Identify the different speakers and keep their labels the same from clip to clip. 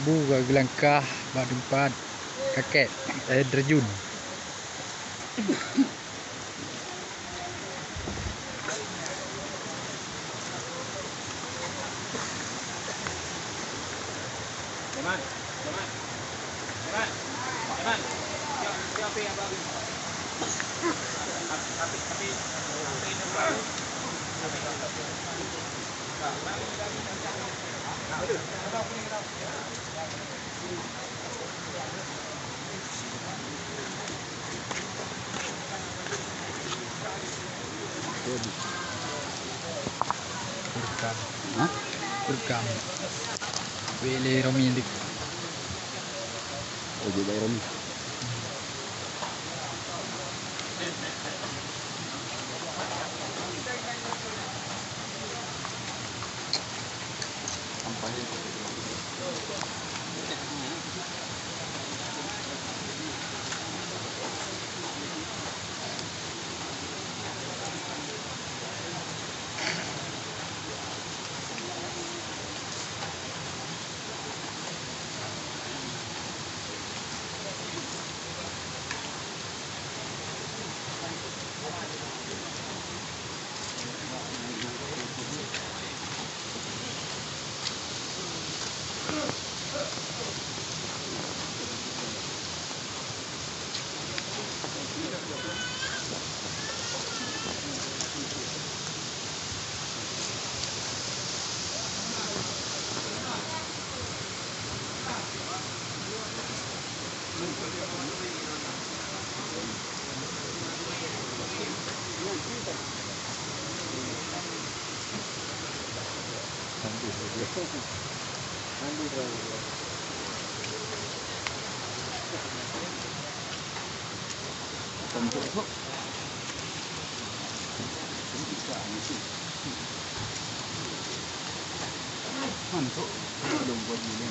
Speaker 1: Buka gelangkah bak tempat kakek air terjun.
Speaker 2: Jaman. Siap api apa api? Api ini baru.
Speaker 1: Kurkam. Hah? Kurkam. Wele romilik.
Speaker 3: Oh, dia bayar ni. Sampai Mantuk. Belum buat gini.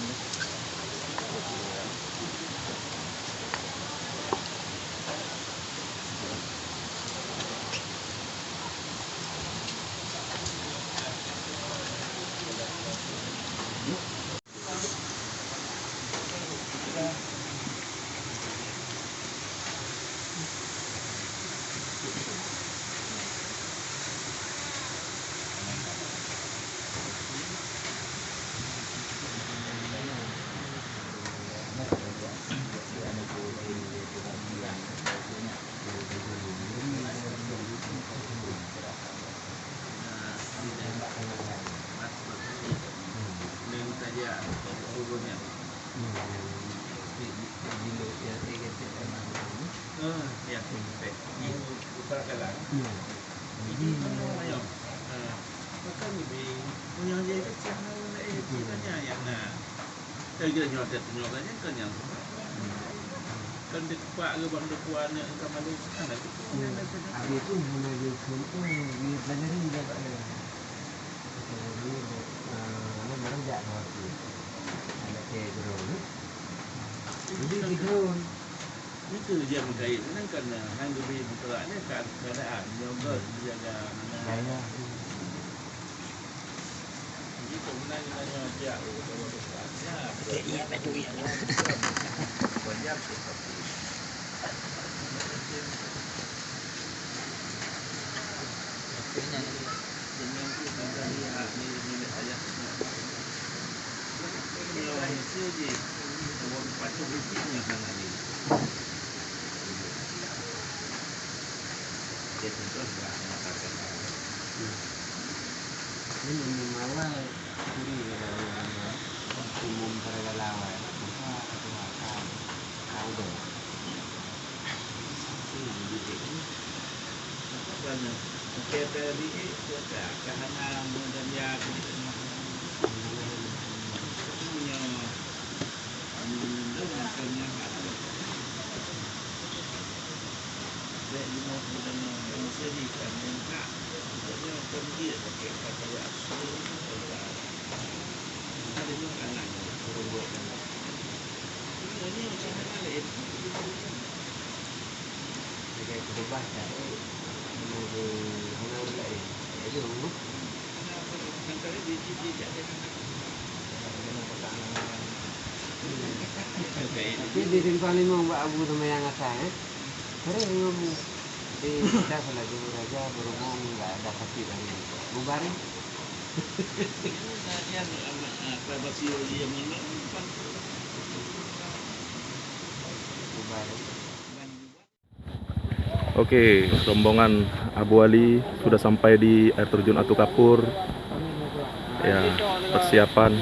Speaker 3: Ya, kan dia kuat ke bang dia kuat nak ke malu kan ada
Speaker 4: Hari tu mula dia semua dia belajar ni dia tak ada. Dia mana mana jak tu. Anak ke drone ni. Jadi ke drone.
Speaker 2: ni kerja berkait kan hang lebih beratnya kan keadaan yoga jaga
Speaker 4: Saya
Speaker 2: jadi sebenarnya dia
Speaker 1: Iya betul iya.
Speaker 2: banyak dengan kita lihat ni saja ni orang sini orang patut bikinnya kan ni dia tentu sudah mengatakan
Speaker 4: ini memang kuri kalau umum pergalawan apa atau akan kau dah.
Speaker 2: banyak kita di kita karena dan ya punya makanya dan lima bulan jadi kan enggak jadi pergi pakai kata ya ada juga anak berbuat ini macam mana
Speaker 4: Jadi kedepan dah. Menurut lain. Jadi rumah
Speaker 2: antara dia jadi ada
Speaker 4: dengan pertanyaan Tapi di depan ini mau Abu sama yang atas, hari ini mau kita selagi raja berumur nggak ada hati lagi. Bubari.
Speaker 2: Yang kerabat si Oli yang mana?
Speaker 4: Bubari.
Speaker 5: Oke, rombongan Abu Ali sudah sampai di air terjun Atu Kapur. Ya, persiapan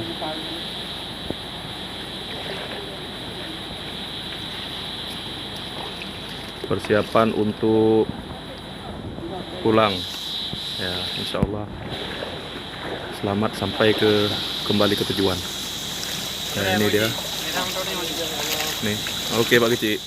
Speaker 5: untuk pulang. Ya, insya Allah selamat sampai kembali ke tujuan. Ya, ini dia. Nih, oke Pak Kecil.